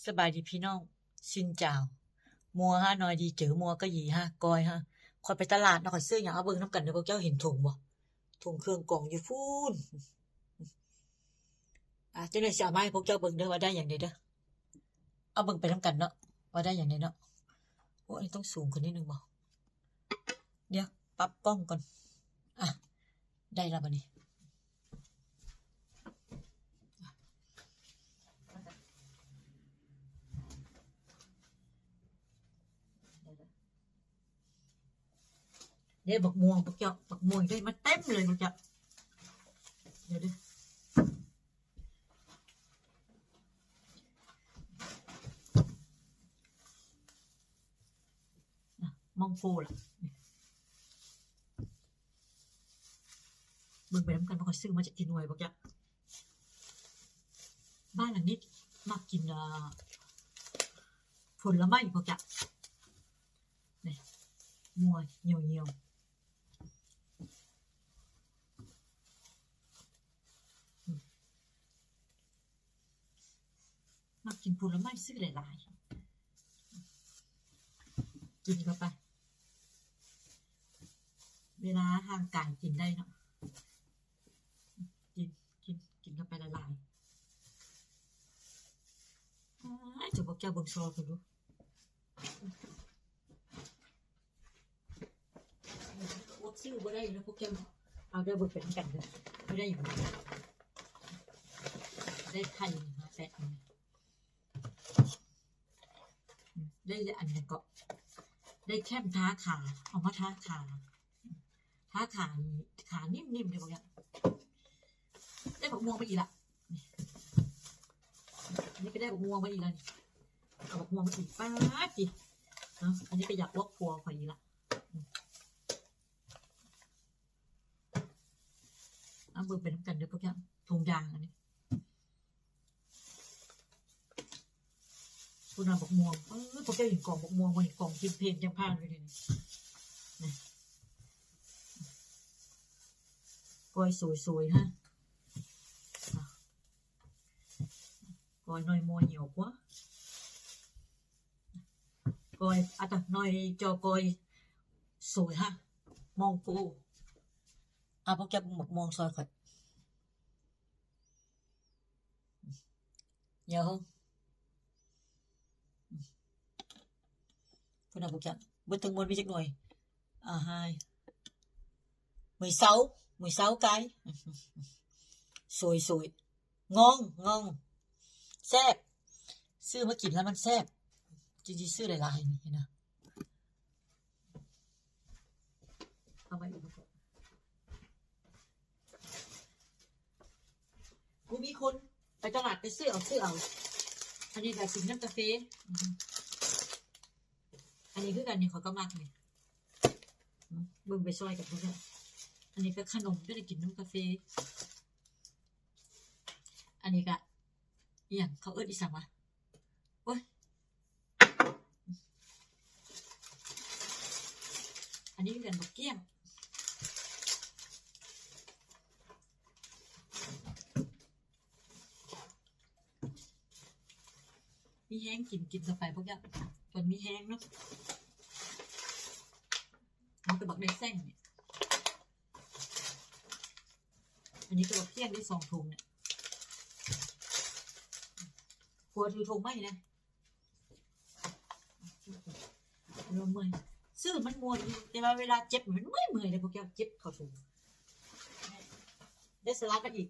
สบายดีพี่น้องซินเจ้ามัวฮะหน่อยดีเจอมัวก็หยีฮะกอยฮะคอยไปตลาดนะคอยซื้ออย่างเอาเบิ่งน้ำกันเด้อพวกเจ้าเห็นถุงบ่ถุงเครื่องกล่องอยู่ฟู่นจังได๋สิเอามาให้พวกเจ้าเบิ่งเด้อว่าได้หยังใดเด้อเอาเบิ่งไปนำกันเนาะว่าได้หยังใดเนาะโอ้อันนี้ต้องสูงกว่านิดนึงบ่เดี๋ยวปรับกล้องก่อนอ่ะได้แล้วบัดนี้เดี๋ยวบักม่วงพวกเจ้าบักม่วงได้มาเต็มเลยพวกเจ้าเดี๋ยวเด้อมองโฟล่ะเบิ่งไปนำกันบ่ค่อยซื้อมาจากที่หน่วยพวกเจ้าบ้านหลังนี้มักกินผลไม้พวกเจ้านี่มัวเหี่ยวๆมักกินผลไม้ซื้อหลายๆกินเข้าไปเวลาห่างกายกินได้เนาะกินเข้าไปละลายจะบอกเจ้าเบิ่งซอกันดูอดซื้อบ่ได้นะพวกเจ้าเอาได้เบิ่งเป็นกันเด้อไม่ได้อยู่ได้ไข่มาแปะได้อันนี้ก็ได้แค่ท้าขาเอามาท้าขานิ่มๆเลยพวกเนี้ยได้บักม่วงไปอีกละนี่ก็ได้บักม่วงไปอีกแล้วนี่เอาบักม่วงมาอีกป้าจิเนาะอันนี้ก็อยากวอกครัวข่อยอีกละเอาเบิ่งไปน้ำกันเด้อพวกเนี้ยถุงยางอันนี้คุณเอาบักม่วงพวกเจ้าเห็นกล่องบักม่วงมันกล่องกินเพลนยังพานเลยนี่ก้อยสวยๆฮะก้อยน้อยมัวเหี่ยวกว่าก้อยน้อยจอก้อยสวยฮะมองฟูพวกแกหมกมองซอยข่อยเดี๋ยวคุณเอาพวกแกเบิ่งถึงมนมีจักหน่อยให้16cáiสวยงงแซ่บซื้อมากินแล้วมันแซ่บจริงๆซื้อหลายๆนี่นะเอาไปอีกกูมีคนไปตลาดไปซื้อเอาอันนี้แบบสิงน้ำกาแฟอันนี้คือกันนี่เขาก็มากเลยเบิ่งไปซอยกับพวกนี้อันนี้ก็ขนมก็ได้กินน้ำกาแฟอันนี้ก็อย่างเขาเอิ้นอีสังวะโอ้ยอันนี้เป็นบักเกี้ยงมีแห้งกินเข้าไปพวกนี้จนมีแห้งเนาะมันก็บักได้แซงเนี่ยอันนี้ก็บักเกี้ยงได้2 ถุงเนี่ยกลัวถือถุงไหมนะรวมมือซื้อมันมวนแต่ว่าเวลาเจ็บมันไม่เมื่อยเลยพวกแกเจ็บเข้าถุงได้สลัดกันอีก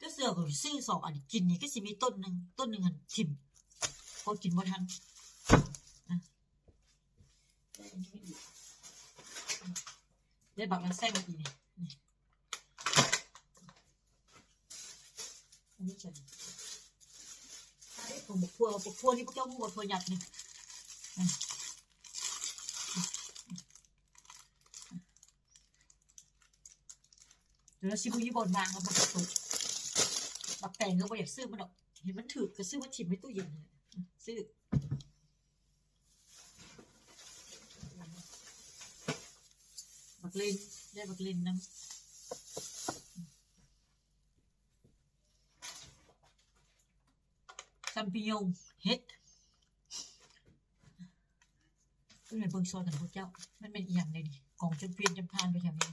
ก็เสือก็ซื้อ2 อันกินนี่ก็สิมีต้นหนึ่งอันทิ่มพอกินบ่ทันได้บักละแซงอีกนี่อันนี้จะผมบักทั่วนี่พวกเจ้าบักทั่วหยัดนี่เดี๋ยวชิบุยบนบางกับบักตุกบักแตงก็บ่อยากซื้อมันดอกเห็นมันถือก็ซื้อมาถิ่มไว้ตู้เย็นเลยซื้อบักเลนได้บักเลนน้ำ ซัมปิยงเฮ็ดเพื่อนเบิ่งซอยกันพวกเจ้ามันเป็นอีหยังเลยดิกล่องจนเปลี่ยนจนผ่านไปอย่างนี้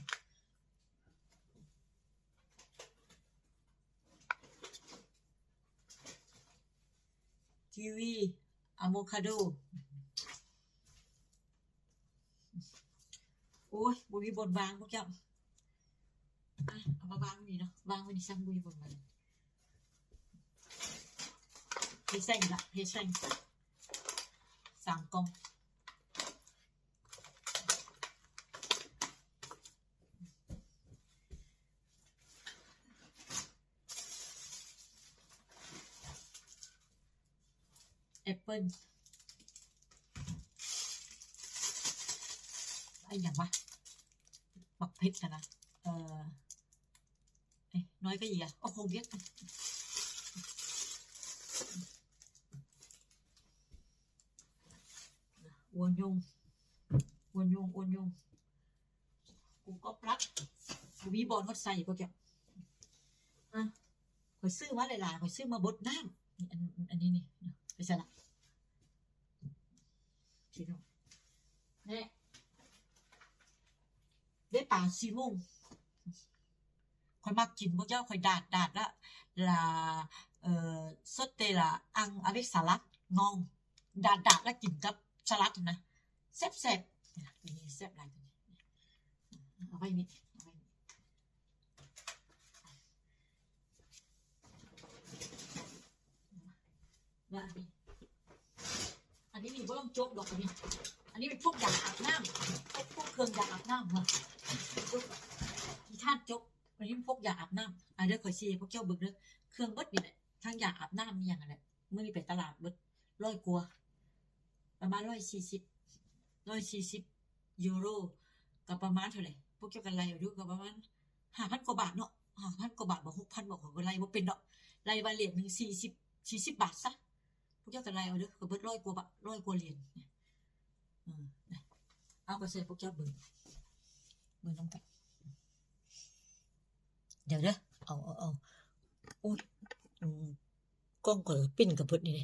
กีวีอะโวคาโดโอ้ยบ่มีบนวางพวกเจ้าเอามาวางนี่เนาะวางไว้นี่ซ้ำบ่มีบนวางเฮ็ดแซงละเฮ็ดแซง3 กล่องแอปเปิ้ลไอ้อย่างวะบักเพชรนะน้อยก็อีกโอ้โหเรียกวนยงกูก็ปลั๊กกูมีบอลเขาใส่พวกแกคอยซื้อมาหลายๆคอยซื้อมาบดน้ำอันนี้นี่ไปใส่ละทีนู้นเนี่ยได้ปลาซีโมงคอยมากินพวกเจ้าคอยดาดละละสดเตละอังอเวกสลัดงองดาดแล้วกินกับสลัดนะแซ่บแซ่บนี่แซ่บอะไรตัวนี้เอาไว้นี่ว่าอันนี้มีบ่ต้องจบดอกอันนี้เป็นพวกยาอาบน้ำพวกเครื่องยาอาบน้ำว่ะที่ท่านจบอันนี้พวกยาอาบน้ำเดี๋ยวคอยซีพวกเจ้าเบิกเด้อเครื่องเบิดนี่แหละทั้งยาอาบน้ำมีอย่างไรเมื่อนี้ไปตลาดเบิด100 กว่าประมาณ140 ยูโรกับประมาณเท่าไหร่พวกเจ้ากันไรอยู่กับประมาณ5,000 กว่าบาทเนาะ5,000 กว่าบาทบอก6,000บอกว่าไรบ่เป็นเนาะไรบาทเหรียญนึง40 บาทซะพวกเจ้ากันไรเอาเด้อก็เบิด100 กว่าบาท100 กว่าเหรียญเอาก็ใส่พวกเจ้าเบิ่งน้ำกันเดี๋ยวเด้อเอาโอ้ยกล้องก็ปิ้นกับเพิ่นนี่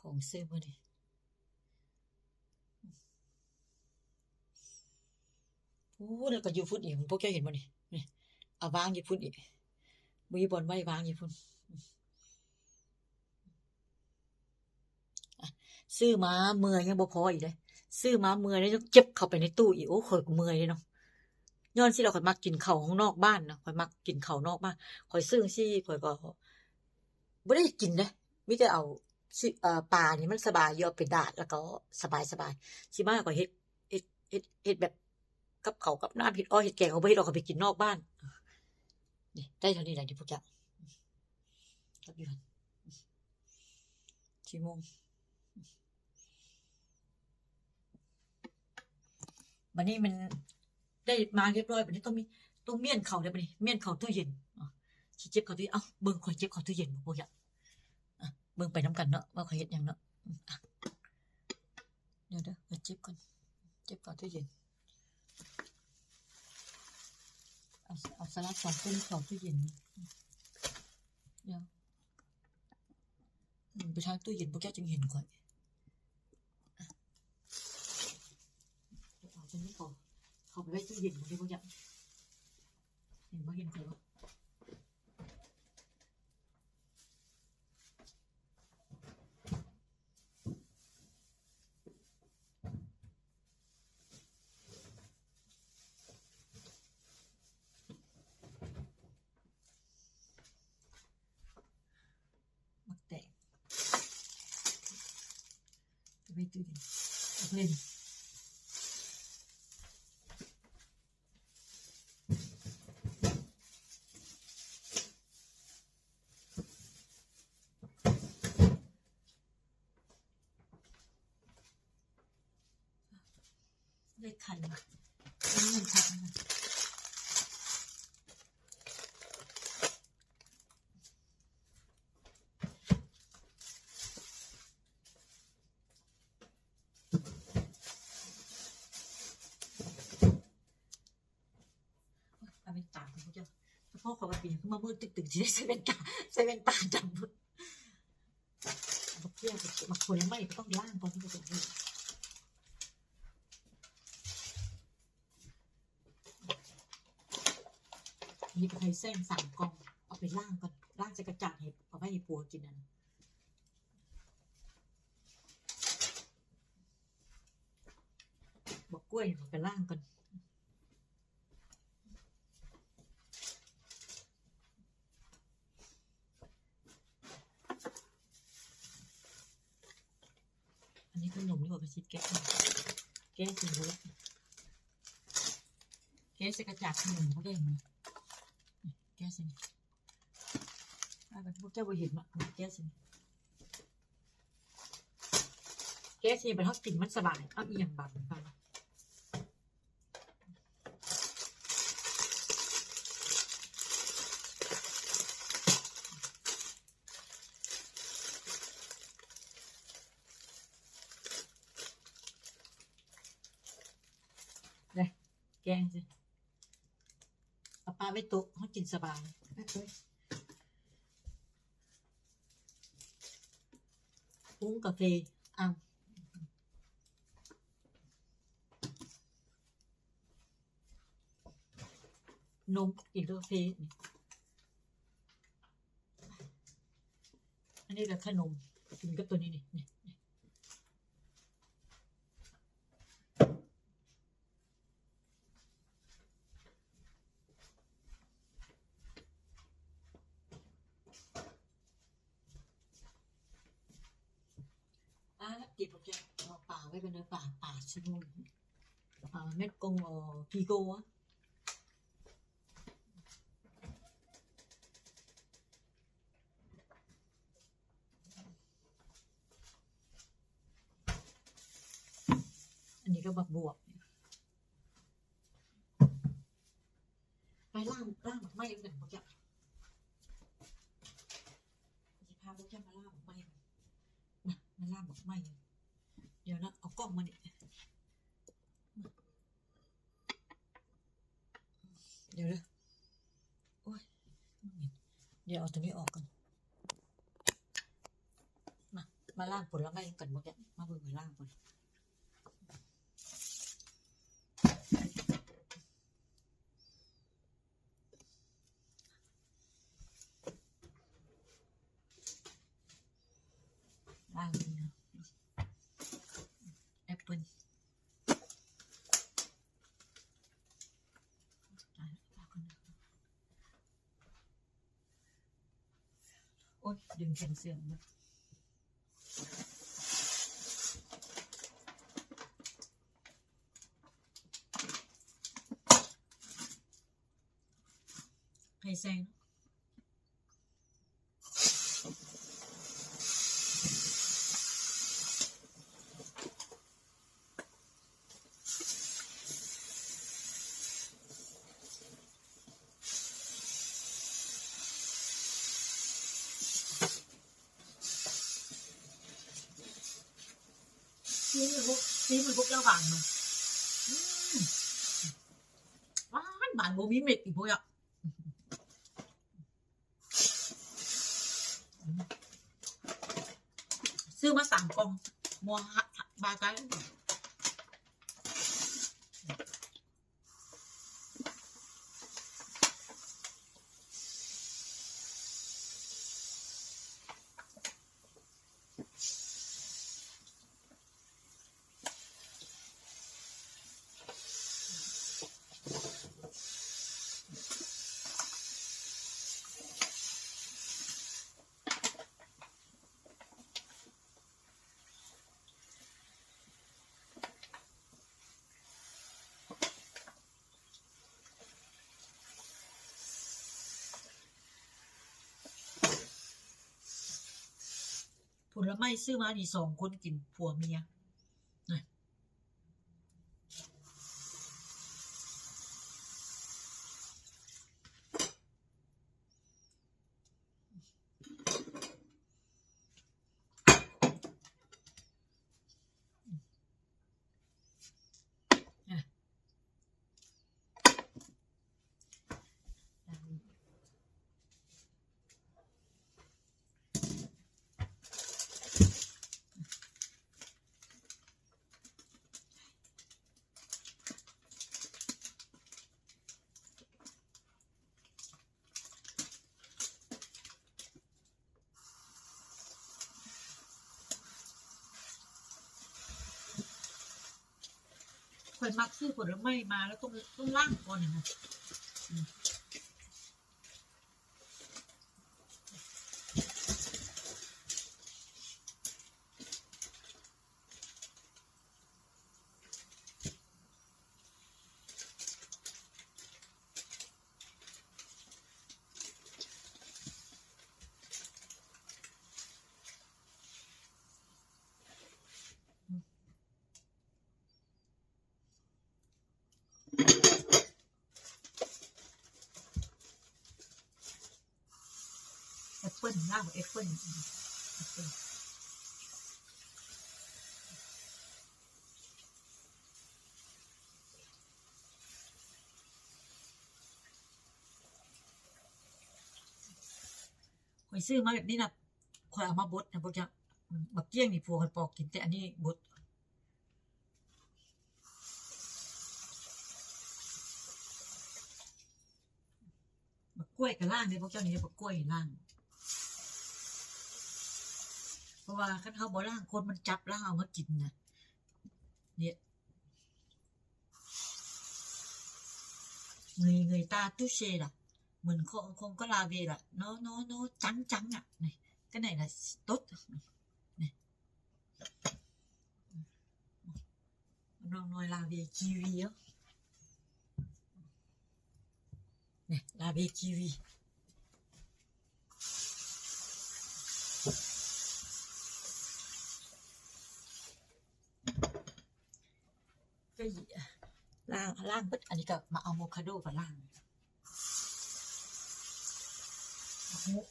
ของเสื้อมาดิโอ้แล้วก็อยู่ฟุตอีกพวกแกเห็นบ่นี่เอาวางอยู่ฟุตอีกมีบอลไว้วางอยู่ฟุตซื้อมาเมื่อยยังบ่พออีกเลยซื้อมาเมื่อยแล้วเก็บเข้าไปในตู้อีกโอ้ข่อยก็เมื่อยเลยเนาะย้อนสิเราข่อยมักกินข้าวข้างนอกบ้านเนาะข่อยมักกินข้าวนอกบ้านข่อยซื้อจังซี่ข่อยก็บ่ได้กินเด้มีแต่เอาปลานี่มันสบายอยู่เอาไปดาดแล้วก็สบายสิมาก็เฮ็ดแบบกับข้าวกับน้ำเฮ็ดเฮ็ดแกงเอาบ่เฮ็ดเอาไปกินนอกบ้านนี่ได้เท่านี้แหละนี่พวกเจ้าครับอยู่กี่โมงบัดนี้มันได้มาเรียบร้อยบัดนี้ต้องเมี่ยนเข้าได้บัดนี้เมี่ยนเข้าตู้เย็นสิเจ็บเข้าตู้เอ้าเบิ่งข่อยเจ็บเข้าตู้เย็นบ่พวกเจ้าเบิ่งไปนำกันเนาะว่าข่อยเฮ็ดหยังเนาะเดี๋ยวข่อยเจ็บก่อนเจ็บเข้าตู้เย็นเอาสลัด2 ต้นเข้าตู้เย็นเดี๋ยวไปทางตู้เย็นพวกเจ้าจึงเห็นข่อยเอาตัวนี้เข้าไปไว้ตู้เย็นบ่ได้พวกเจ้าเห็นบ่เห็นข่อยบ่ไปตู้เย็นเล่นได้ไข่มาเงินขัดมาเอาไปตากพวกเจ้าเฉพาะ เขาว่าเป็นขึ้นมามืดตึกๆที่ได้ใส่แว่นตาดำบักเที่ยบักผลไม้ก็ต้องล่างก่อนที่จะเป็นนี่ก็ให้แซง3 กล่องเอาไปล่างก่อนล่างจะกระจาดให้เอาไว้ให้ปัวกินนั่นบอกกล้วยเอาไปล่างก่อนอันนี้ขนมนี่ว่าไปชิดแก้สิเว้ยแก้จะกระจาดขนมเขาได้ไหมแก้สิพวกเจ้าบ่เห็นมั้ยแก้สิเป็นเขากินมันสบายเอาอีหยังบังไปเลยแกงสิเอาปลาไว้โต๊ะเขากินสบายปรุงกาแฟอ้าวนมกินกาแฟอันนี้ก็ขนมกินกับตัวนี้นี่เก็บเอาป่าไว้กันเลยป่าชะโงกเม็ดกงกีโก้อะอันนี้ก็บักบวบไปล่างบักไม้กันพวกเจ้าจะพาพวกเจ้ามาล่างบักไม้มาล่างบักไม้เดี๋ยวนะเอากล้องมาเนี่ยเดี๋ยวเลยโอ้ยเดี๋ยวเอาตัวนี้ออกกันมาล่างผลไม้กันพวกเจ้ามาเบิ่งมาล่างก่อนล่างนี่นะแอปเปิ้ลโอ้ยดึงแขนเสื่อมนะให้แซงนี่มันพวกเจ้าหวานมาหวานโบมีเม็ดอีกพวกอ่ะซื้อมา3 กล่องมัวบากันผลไม้ซื้อมานี่2 คนกินผัวเมีย ข่อยมักซื้อผลไม้มาแล้วต้องล้างก่อนนะแอปเปิ้ลล่างแอปเปิ้ลข่อยซื้อมาแบบนี้นะข่อยเอามาบดนะบดจะบักเกี้ยงนี่ผัวข่อยปอกกินแต่อันนี้บดบักกล้วยกับล่างเนี่ยพวกเจ้านี่บักกล้วยล่างเพราะว่าคันเขาบ่ล่างคนมันจับล่างเอามากินนะเนี่ยเงยตาตู้เชล่ะเหมือนคงก็ลาเวล่ะเนาะจังอ่ะนี่cái này là tốt này nó nói là về kiwi á này là về kiwi cái gì lang bứt anh đi cậu mà avocado và lang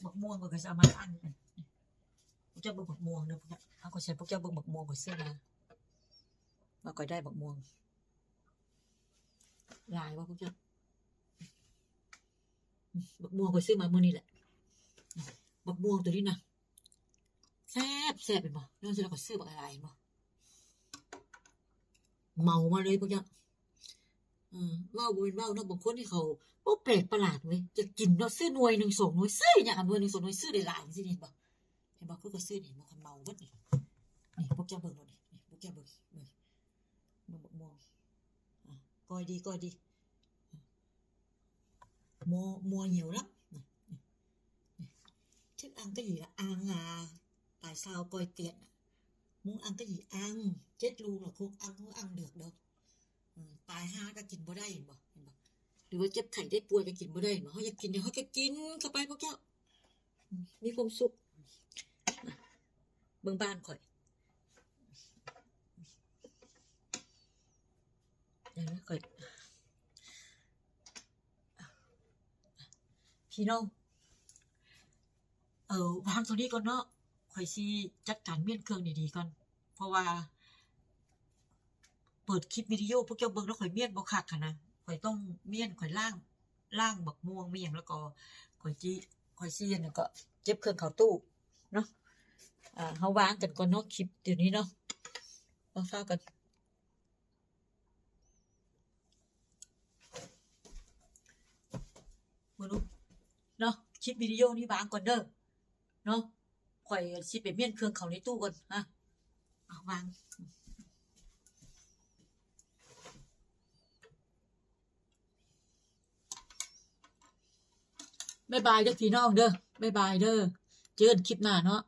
bậc muông rồi cái sao mà ăn nàyพวกเจ้าเบิ่งบักม่วงเด้อพวกเจ้าเอาก็ใช้พวกเจ้าเบิ่งบักม่วงก็ซื้อมาว่าก็ได้บักม่วงลายว่าพวกเจ้าบักม่วงก็ซื้อมามื้อนี้แหละบักม่วงตัวนี้นะแซ่บเป็นบ่แล้วสิเราก็ซื้อบักอะไรบ่เมามาเลยพวกเจ้าว้าวบ่เป็นว้าวเนาะบางคนที่เขาบ่แปลกประหลาดเว้ยจะกินเนาะซื้อหน่วย1 2หน่วยซื้ออย่างหน่วย1 2หน่วยซื้อได้หลายสิเห็นบ่เห็นบ่คือก็ซื้อนี่บ่คันเมาเบิดนี่พวกเจ้าเบิ่งโลดนี่พวกเจ้าเบิ่งบักม่วงก้อยดีmua nhiều lắm thích ăn cái gì là ăn tại sao coi tiện muốn ăn cái gì ăn chết luôn là không ăn được đâuตายห้าก็กินบ่ได้เห็นบ่หรือว่าเจ็บไข้ได้ป่วยก็กินบ่ได้เฮาอยากกินเฮาก็กินเข้าไปพวกเจ้ามีความสุขเบิ่งบ้านข่อยอย่างนั้นข่อยพี่น้องวางตัวนี้ก่อนเนาะข่อยสิจัดการเมียนเครื่องดีๆก่อนเพราะว่าเปิดคลิปวิดีโอพวกเจ้าเบิ่งแล้วข่อยเมียนบ่คักค่ะนะข่อยต้องเมียนข่อยล่างบักม่วงมีหยังแล้วก็ข่อยสิอันนั้นก็เก็บเครื่องเข้าตู้เนาะเฮาวางกันก่อนเนาะคลิปเดี๋ยวนี้เนาะมาฟ้ากันบ่รู้เนาะคลิปวิดีโอนี้วางก่อนเด้อเนาะข่อยสิไปเมียนเครื่องเข้าในตู้ก่อนวางบ๊ายบายเด้อพี่น้องเด้อบ๊ายบายเด้อเจอกันคลิปหน้าเนาะ